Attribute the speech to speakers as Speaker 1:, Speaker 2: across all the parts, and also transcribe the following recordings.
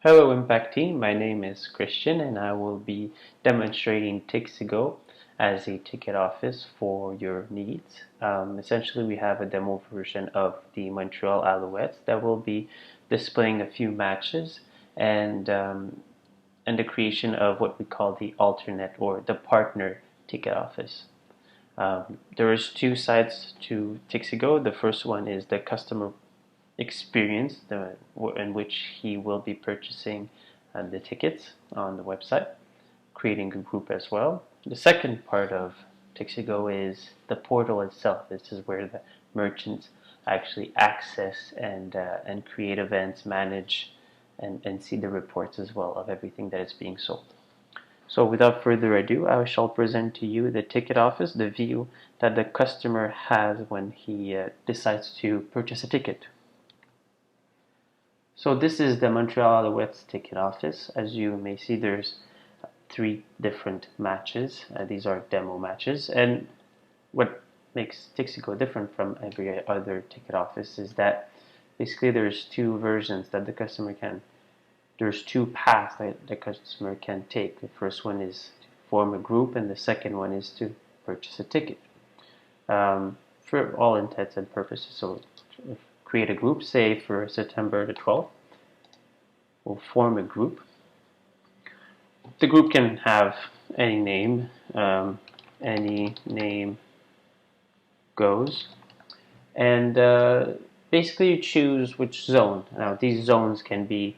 Speaker 1: Hello Impact Team, my name is Christian and I will be demonstrating Tixigo as a ticket office for your needs. Essentially we have a demo version of the Montreal Alouettes that will be displaying a few matches and the creation of what we call the alternate or the partner ticket office. There is two sides to Tixigo. The first one is the customer experience in which he will be purchasing the tickets on the website, creating a group as well. The second part of Tixigo is the portal itself. This is where the merchants actually access and create events, manage, and see the reports as well of everything that is being sold. So without further ado, I shall present to you the ticket office, the view that the customer has when he decides to purchase a ticket. So this is the Montreal Alouettes ticket office. As you may see, there's three different matches. These are demo matches. And what makes Tixigo different from every other ticket office is that basically there's two versions that the customer can, there's two paths that the customer can take. The first one is to form a group and the second one is to purchase a ticket. For all intents and purposes, so create a group, say for September the 12th. We'll form a group. The group can have any name. Any name goes. And basically you choose which zone. Now these zones can be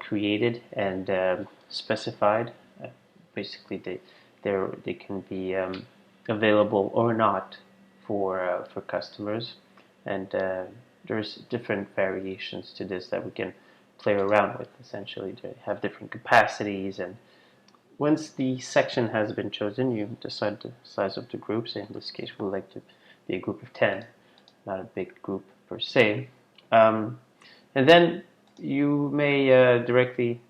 Speaker 1: created and specified. Basically they can be available or not for customers. And there's different variations to this that we can play around with. Essentially, they have different capacities, and once the section has been chosen, you decide the size of the groups. In this case, we would like to be a group of 10, not a big group per se. And then you may directly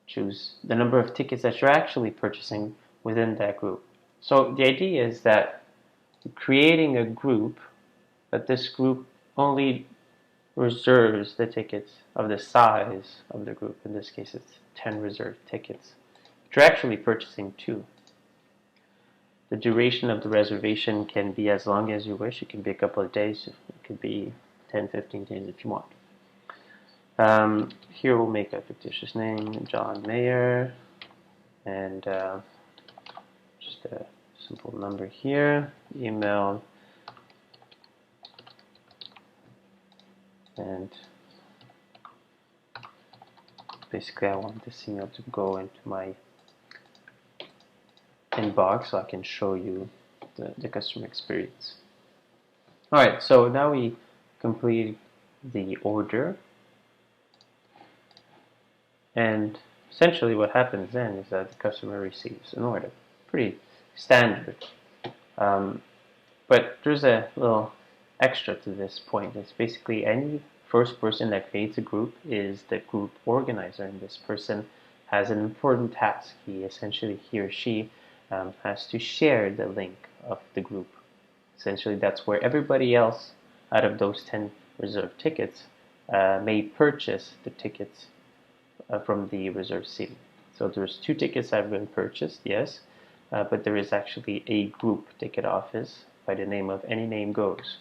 Speaker 1: choose the number of tickets that you're actually purchasing within that group. So the idea is that creating a group, but this group only reserves the tickets of the size of the group. In this case, it's 10 reserved tickets. But you're actually purchasing two. The duration of the reservation can be as long as you wish. It can be a couple of days. It could be 10, 15 days if you want. Here we'll make a fictitious name, John Mayer, and just a simple number here, email, and basically I want this email to go into my inbox so I can show you the customer experience. Alright, so now we complete the order, and essentially what happens then is that the customer receives an order. Pretty standard. But there's a little extra to this point. It's basically any first person that creates a group is the group organizer, and this person has an important task. He or she has to share the link of the group. Essentially, that's where everybody else out of those 10 reserved tickets may purchase the tickets from the reserved seating. So there's two tickets that have been purchased, yes, but there is actually a group ticket office by the name of Any Name Goes.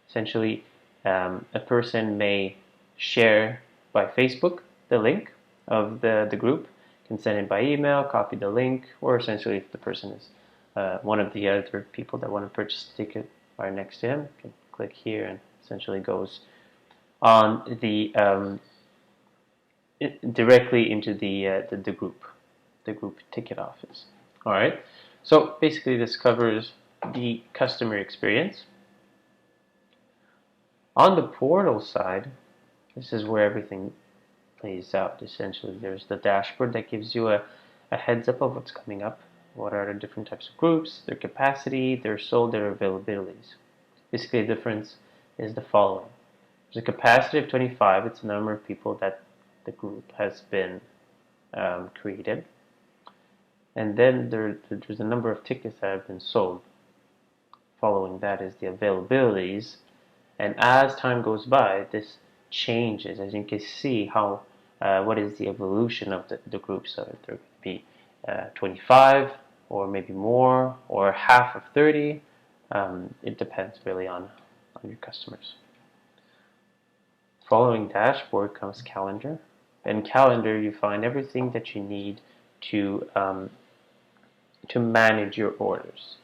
Speaker 1: Essentially, a person may share by Facebook the link of the group, can send it by email, copy the link, or essentially if the person is one of the other people that want to purchase the ticket are next to him, can click here and essentially goes on the directly into the group ticket office. All right. So basically, this covers the customer experience. On the portal side, this is where everything plays out. Essentially, there's the dashboard that gives you a heads up of what's coming up, what are the different types of groups, their capacity, their sold, their availabilities. Basically, the difference is the following. There's a capacity of 25. It's the number of people that the group has been created. And then there's a number of tickets that have been sold. Following that is the availabilities. And as time goes by, this changes. As you can see how what is the evolution of the group. So there could be 25 or maybe more or half of 30. It depends really on your customers. Following dashboard comes calendar. In calendar, you find everything that you need to manage your orders.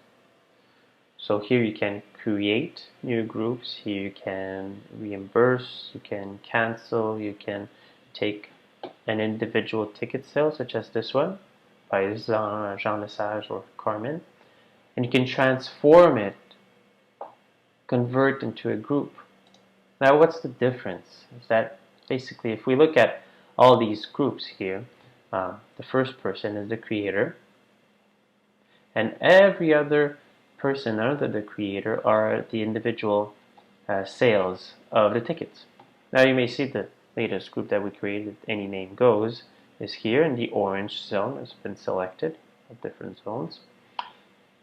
Speaker 1: So here you can create new groups, here you can reimburse, you can cancel, you can take an individual ticket sale such as this one by Jean Lesage or Carmen, and you can transform it, convert into a group. Now what's the difference? Is that basically if we look at all these groups here, the first person is the creator, and every other person other than the creator are the individual sales of the tickets. Now you may see the latest group that we created, Any Name Goes, is here, and the orange zone has been selected of different zones.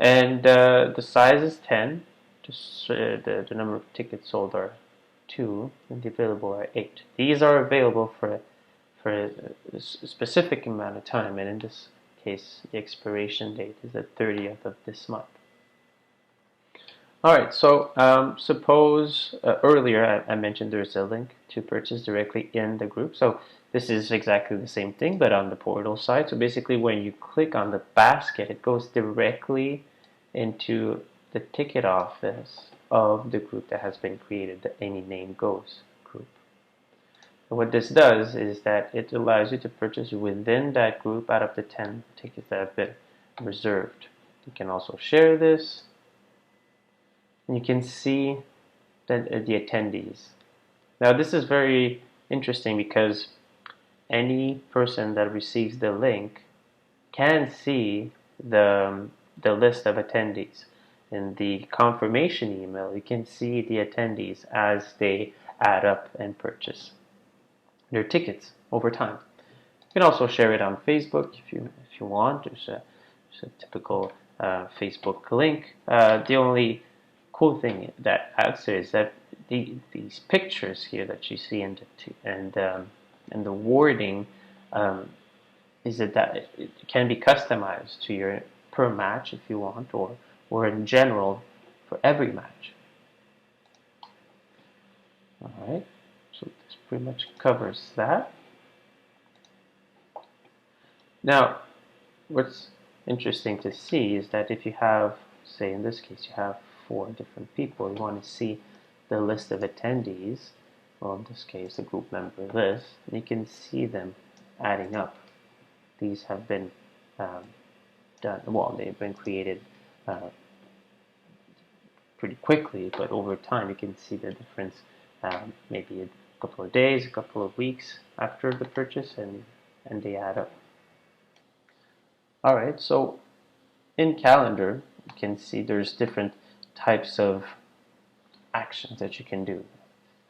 Speaker 1: And the size is 10, just the number of tickets sold are 2, and the available are 8. These are available for a specific amount of time, and in this case, the expiration date is the 30th of this month. Alright, so suppose earlier I mentioned there's a link to purchase directly in the group. So this is exactly the same thing, but on the portal side. So basically when you click on the basket, it goes directly into the ticket office of the group that has been created, the Any Name Goes group. And what this does is that it allows you to purchase within that group out of the 10 tickets that have been reserved. You can also share this. And you can see the attendees. Now this is very interesting because any person that receives the link can see the list of attendees. In the confirmation email, you can see the attendees as they add up and purchase their tickets over time. You can also share it on Facebook if you want. There's a typical Facebook link. The only cool thing that adds to it is that these pictures here that you see and the wording is that it can be customized to your per match if you want, or in general for every match. All right, so this pretty much covers that. Now, what's interesting to see is that if you have, say in this case, you have 4 different people, you want to see the list of attendees, well in this case, the group member list, and you can see them adding up. These have been done, well, they've been created pretty quickly, but over time you can see the difference, maybe a couple of days, a couple of weeks after the purchase, and they add up. Alright, so in calendar, you can see there's different types of actions that you can do.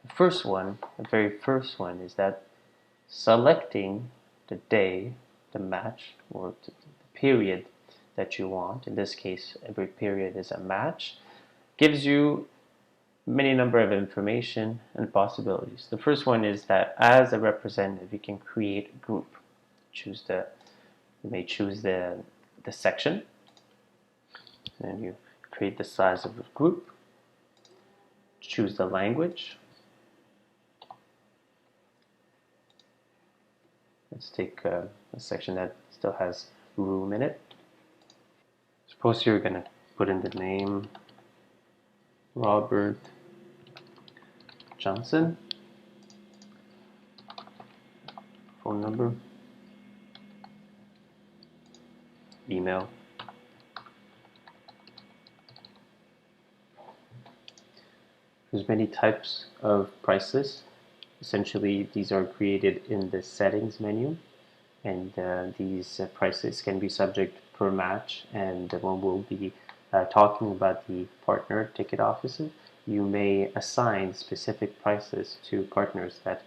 Speaker 1: The first one, the very first one, is that selecting the day, the match, or the period that you want, in this case every period is a match, gives you many number of information and possibilities. The first one is that as a representative you can create a group. You may choose the section, and you create the size of the group, choose the language. Let's take a section that still has room in it. Suppose you're going to put in the name Robert Johnson, phone number, email. There's many types of prices. Essentially, these are created in the settings menu, and these prices can be subject per match. And when we'll be talking about the partner ticket offices, you may assign specific prices to partners that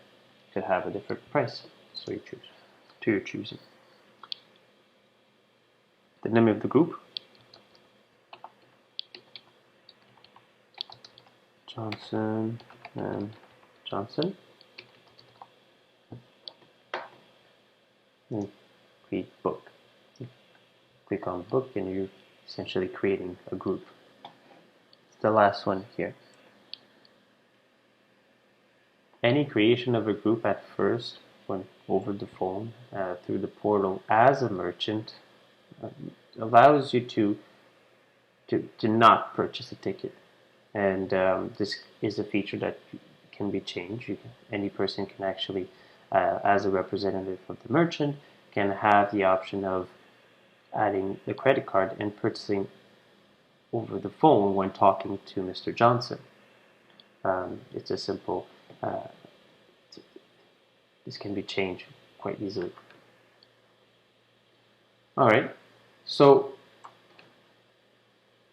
Speaker 1: could have a different price. So you choose to your choosing. The name of the group, Johnson and Johnson. and create book. Click on book and you're essentially creating a group. It's the last one here. Any creation of a group at first, when over the phone, through the portal as a merchant, allows you to not purchase a ticket. And this is a feature that can be changed. Any person can actually, as a representative of the merchant, can have the option of adding the credit card and purchasing over the phone when talking to Mr. Johnson. It's a simple, this can be changed quite easily. Alright, so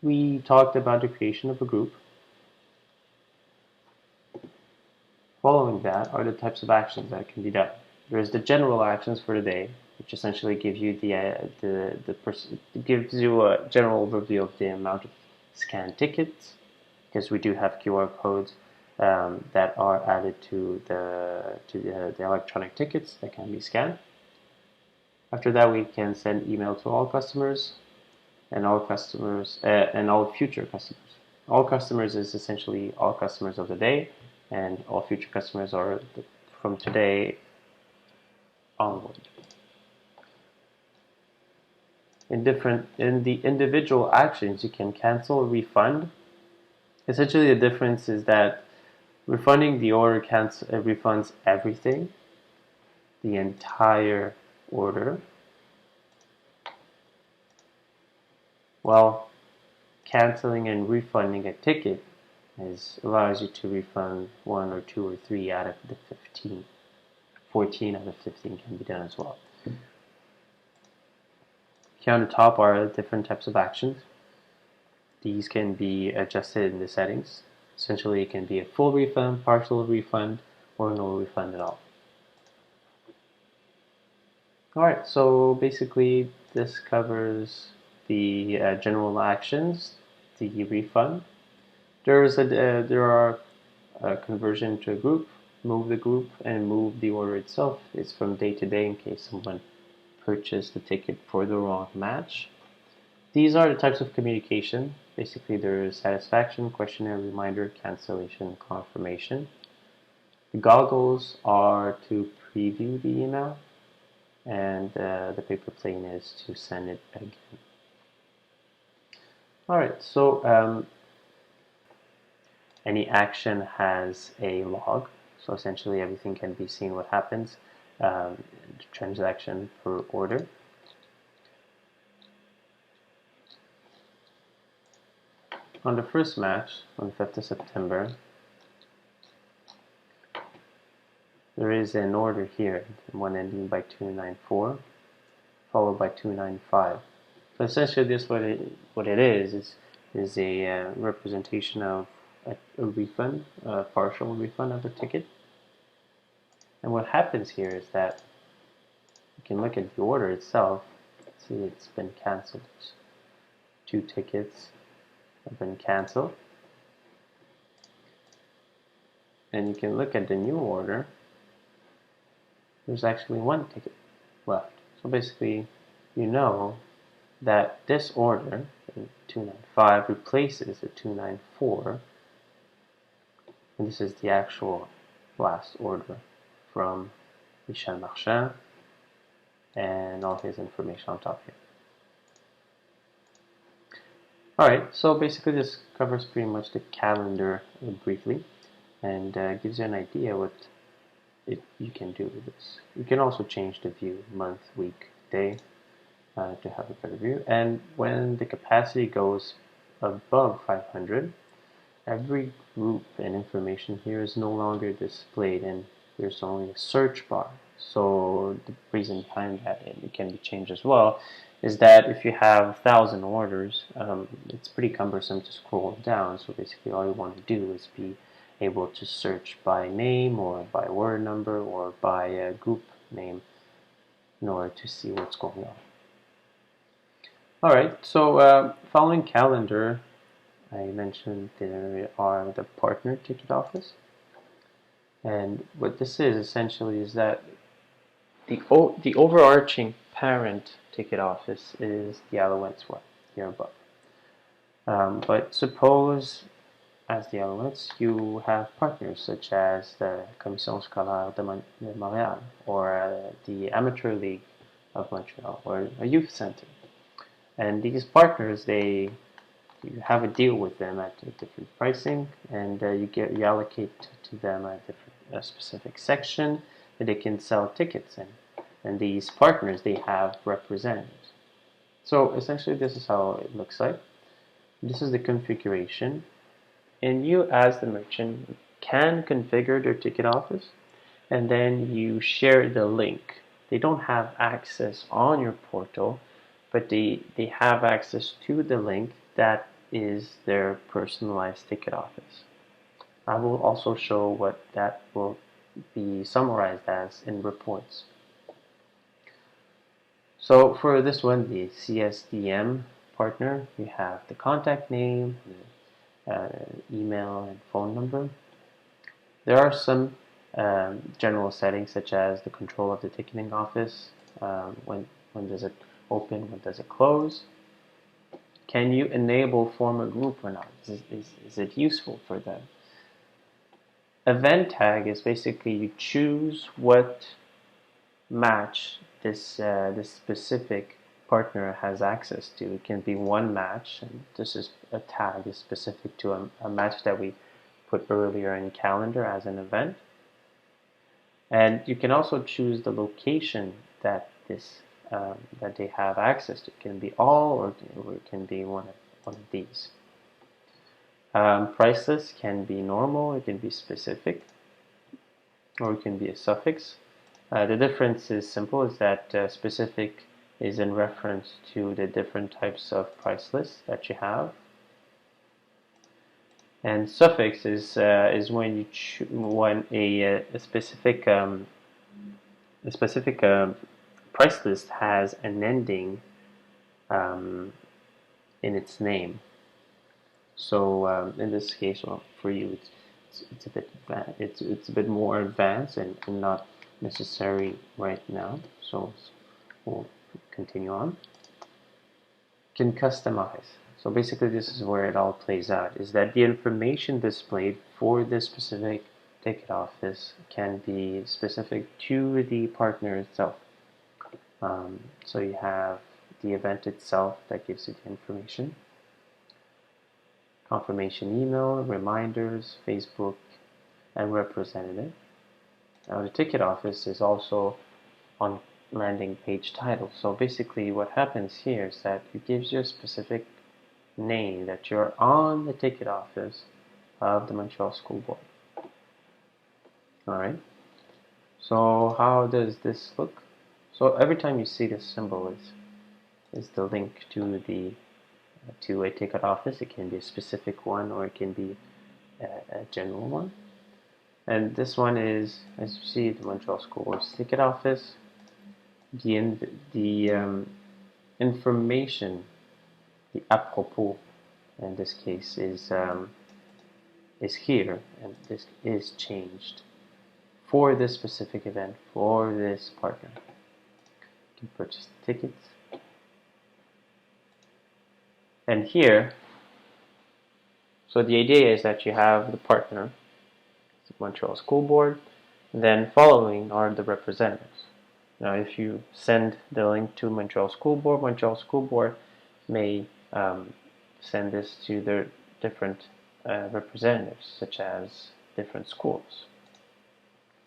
Speaker 1: we talked about the creation of a group. Following that are the types of actions that can be done. There's the general actions for the day, which essentially gives you gives you a general overview of the amount of scanned tickets, because we do have QR codes that are added to the electronic tickets that can be scanned. After that, we can send email to all customers and all customers and all future customers. All customers is essentially all customers of the day, and all future customers are from today onward. In the individual actions, you can cancel or refund. Essentially, the difference is that refunding the order refunds everything, the entire order, while canceling and refunding a ticket allows you to refund 1 or 2 or 3 out of the 15. 14 out of 15 can be done as well. Here on the top are different types of actions. These can be adjusted in the settings. Essentially, it can be a full refund, partial refund, or no refund at all. Alright, so basically this covers the general actions, the refund. There are conversion to a group, move the group, and move the order itself. It's from day to day in case someone purchased the ticket for the wrong match. These are the types of communication. Basically, there is satisfaction, questionnaire, reminder, cancellation, confirmation. The goggles are to preview the email, and the paper plane is to send it again. Alright, so any action has a log, so essentially everything can be seen what happens, transaction per order. On the first match, on the 5th of September, there is an order here, one ending by 294, followed by 295. So essentially this what it is a representation of a refund, a partial refund of a ticket. And what happens here is that you can look at the order itself, see it's been cancelled. 2 tickets have been cancelled. And you can look at the new order, there's actually 1 ticket left. So basically, you know that this order, 295, replaces the 294, and this is the actual last order from Michel Marchand, and all his information on top here. Alright, so basically this covers pretty much the calendar briefly, and gives you an idea what you can do with this. You can also change the view, month, week, day, to have a better view. And when the capacity goes above 500, every group and information here is no longer displayed, and there's only a search bar. So the reason behind that, and it can be changed as well, is that if you have 1,000 orders, it's pretty cumbersome to scroll down. So basically all you want to do is be able to search by name or by word number or by a group name in order to see what's going on. Alright, so following calendar, I mentioned there are the partner ticket office. And what this is essentially is that the overarching parent ticket office is the Alouettes one here above. But suppose, as the Alouettes, you have partners such as the Commission Scolaire de Montréal, or the Amateur League of Montreal, or a youth center. And these partners, you have a deal with them at a different pricing, and you allocate to them a specific section that they can sell tickets in. And these partners, they have representatives. So essentially, this is how it looks like. This is the configuration, and you, as the merchant, can configure their ticket office, and then you share the link. They don't have access on your portal, but they have access to the link that is their personalized ticket office. I will also show what that will be summarized as in reports. So for this one, the CSDM partner, we have the contact name, email, and phone number. There are some general settings such as the control of the ticketing office, when does it open, when does it close. Can you enable form a group or not? Is it useful for them? Event tag is basically you choose what match this specific partner has access to. It can be one match, and this is a tag is specific to a match that we put earlier in calendar as an event. And you can also choose the location that that they have access to. It can be all, or it can be one of these. Price list can be normal, it can be specific, or it can be a suffix. The difference is simple, is that specific is in reference to the different types of price lists that you have. And suffix is when you when a specific price list has an ending in its name. So in this case, well, for you, it's a bit more advanced and not necessary right now. So we'll continue on. Can customize. So basically, this is where it all plays out. Is that the information displayed for this specific ticket office can be specific to the partner itself. So you have the event itself that gives you the information. Confirmation email, reminders, Facebook, and representative. Now the ticket office is also on landing page title. So basically what happens here is that it gives you a specific name that you're on the ticket office of the Montreal School Board. Alright, so how does this look? So every time you see this symbol is the link to a ticket office. It can be a specific one, or it can be a general one. And this one is, as you see, the Montreal School Board's ticket office. The information, the apropos, in this case, is here, and this is changed for this specific event, for this partner. You can purchase the tickets. And here, so the idea is that you have the partner, the Montreal School Board, and then following are the representatives. Now, if you send the link to Montreal School Board may send this to their different representatives, such as different schools.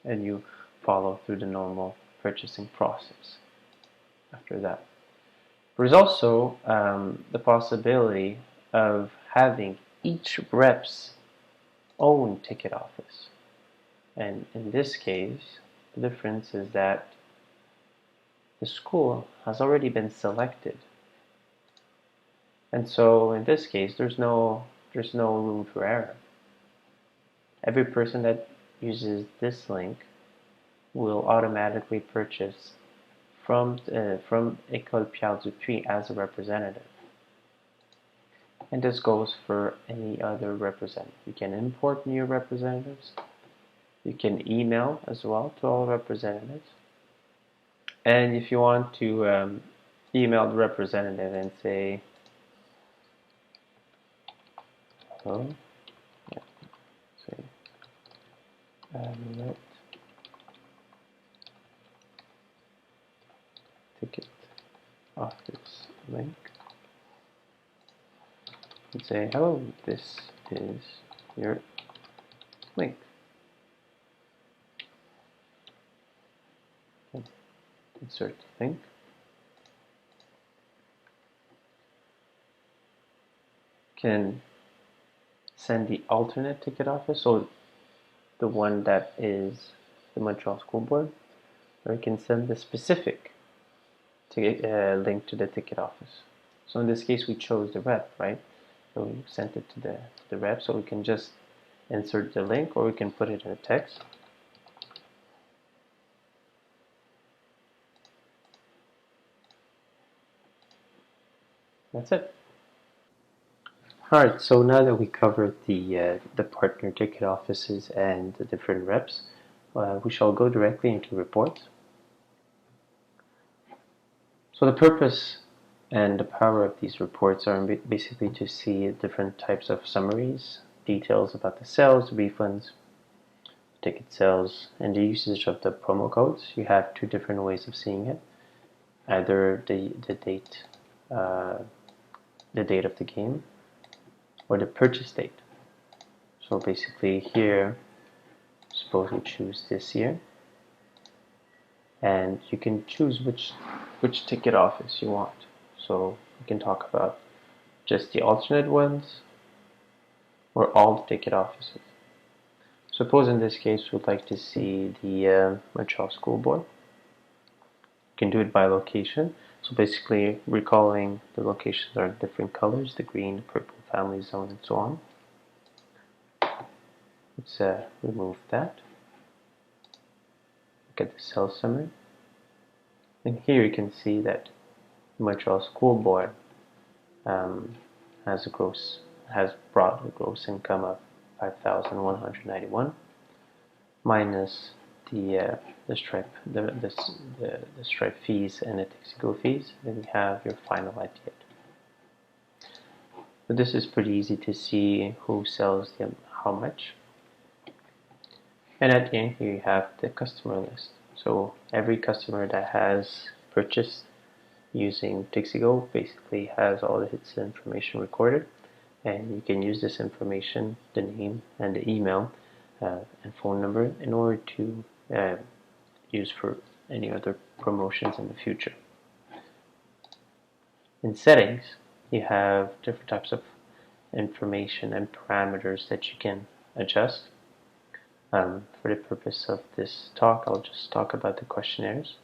Speaker 1: And you follow through the normal purchasing process after that. There's also the possibility of having each rep's own ticket office. And in this case, the difference is that the school has already been selected. And so in this case, there's no room for error. Every person that uses this link will automatically purchase from École Pierre Dupuis as a representative. And this goes for any other representative. You can import new representatives. You can email as well to all representatives. And if you want to email the representative and say, hello, yeah, say, Alouette ticket office link, and say, hello, this is your link. And insert the link. Can send the alternate ticket office, so the one that is the Montreal School Board, or you can send the specific link to the ticket office. So in this case, we chose the rep, right? So we sent it to the rep, so we can just insert the link, or we can put it in a text. That's it. Alright, so now that we covered the partner ticket offices and the different reps, we shall go directly into reports. So the purpose and the power of these reports are basically to see different types of summaries, details about the sales, refunds, ticket sales, and the usage of the promo codes. You have two different ways of seeing it. Either the date of the game, or the purchase date. So basically here, suppose we choose this year, and you can choose which ticket office you want. So we can talk about just the alternate ones or all the ticket offices. Suppose in this case we'd like to see the Montreal School Board. You can do it by location. So basically recalling the locations are different colors, the green, the purple, family zone, and so on. Let's remove that. Look at the sales summary. And here you can see that Montreal School Board has brought a gross income of 5,191 minus the stripe fees and the Tixigo fees. Then you have your final at the end. But this is pretty easy to see who sells them how much. And at the end here you have the customer list. So every customer that has purchased using Tixigo basically has all its information recorded, and you can use this information, the name and the email and phone number, in order to use for any other promotions in the future. In settings, you have different types of information and parameters that you can adjust. For the purpose of this talk, I'll just talk about the questionnaires.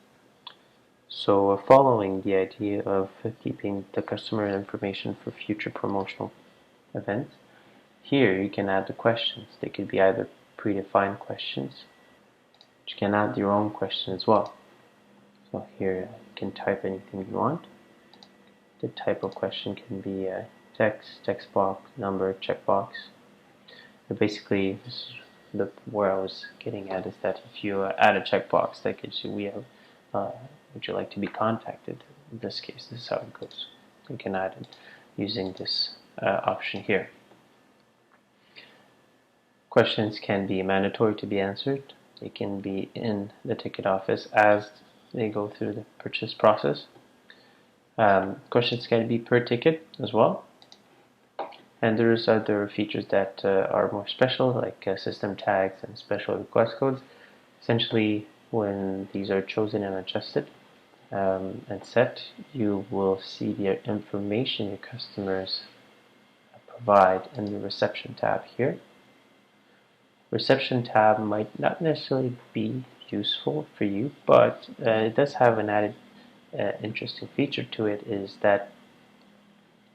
Speaker 1: So following the idea of keeping the customer information for future promotional events, here you can add the questions. They could be either predefined questions, but you can add your own question as well. So here you can type anything you want. The type of question can be text box, number, checkbox. But basically, where I was getting at is that if you add a checkbox, that gives you, would you like to be contacted? In this case, this is how it goes. You can add it using this option here. Questions can be mandatory to be answered. They can be in the ticket office as they go through the purchase process. Questions can be per ticket as well. And there's other features that are more special, like system tags and special request codes. Essentially, when these are chosen and adjusted and set, you will see the information your customers provide in the reception tab here. Reception tab might not necessarily be useful for you, but it does have an added interesting feature to it, is that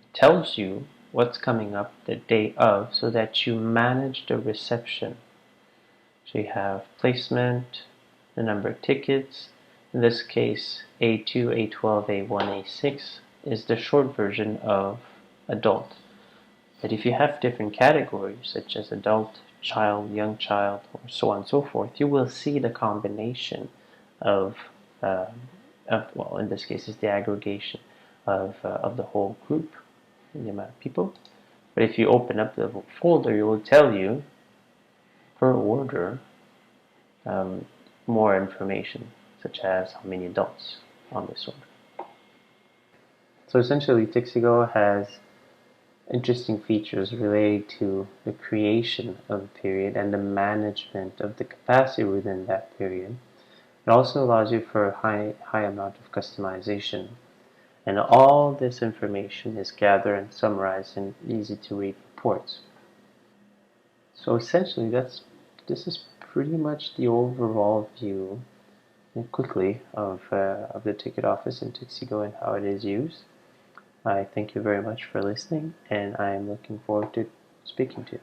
Speaker 1: it tells you what's coming up the day of, so that you manage the reception. So you have placement, the number of tickets. In this case, A2, A12, A1, A6 is the short version of adult. But if you have different categories, such as adult, child, young child, or so on and so forth, you will see the combination of well, in this case, is the aggregation of the whole group, the amount of people. But if you open up the folder, it will tell you per order um, more information, such as how many adults on this order. So essentially, Tixigo has interesting features related to the creation of a period and the management of the capacity within that period. It also allows you for a high amount of customization. And all this information is gathered and summarized in easy to read reports. So essentially this is pretty much the overall view quickly of the ticket office in Tixigo and how it is used. I thank you very much for listening, and I am looking forward to speaking to you.